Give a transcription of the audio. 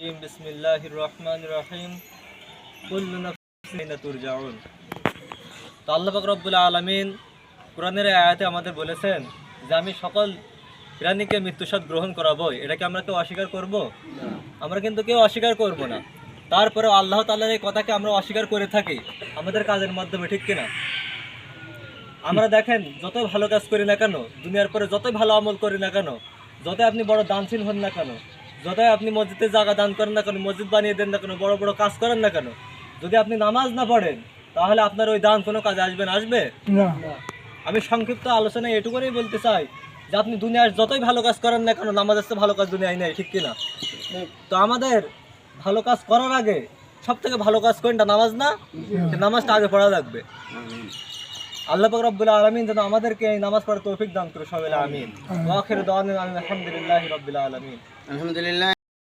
বিসমিল্লাহির রহমানির রহিম। কুল্লু নাফসিন ইলা তুরজাউন। তো আল্লাহ পাক রব্বুল আলামিন কোরআনের আয়াতে আমাদের বলেছেন যে আমি সকল প্রাণীকে মৃত্যুস্বাদ গ্রহণ করাবো। এটা কি আমরা কেউ অস্বীকার করব? আমরা কিন্তু কেউ অস্বীকার করব না। তারপরে আল্লাহ তাআলার এই কথাকে আমরা অস্বীকার করে থাকি আমাদের কাজের মাধ্যমে, ঠিক কিনা? আমরা দেখেন যতই ভালো কাজ করি না কেন, দুনিয়ার পরে যতই ভালো আমল করি না কেন, যতই আপনি বড় দানশীল হন না কেন, যতই আপনি মসজিদে জায়গা দান করেন না কেন, মসজিদ বানিয়ে দেন না কেন, বড় বড় কাজ করেন না কেন, যদি আপনি নামাজ না পড়েন তাহলে আপনার ওই দান কোনো কাজে আসবে না? আসবে না। আমি সংক্ষিপ্ত আলোচনায় এটুকুই বলতে চাই যে আপনি দুনিয়ার যতই ভালো কাজ করেন না কেন, নামাজের চেয়ে ভালো কাজ দুনিয়ায় নেই, ঠিক কিনা? তো আমাদের ভালো কাজ করার আগে সব থেকে ভালো কাজ কোনটা? নামাজ না? নামাজটা আগে পড়া লাগবে। আল্লাহ পাক রব্বুল আলামিন যেন আমাদেরকে এই নামাজ পড়ার তৌফিক দান করে, সবাই আমিন। ওয়া আখিরু দাওয়ানা আলহামদুলিল্লাহি রাব্বিল আলামিন। আলহামদুলিল্লাহ।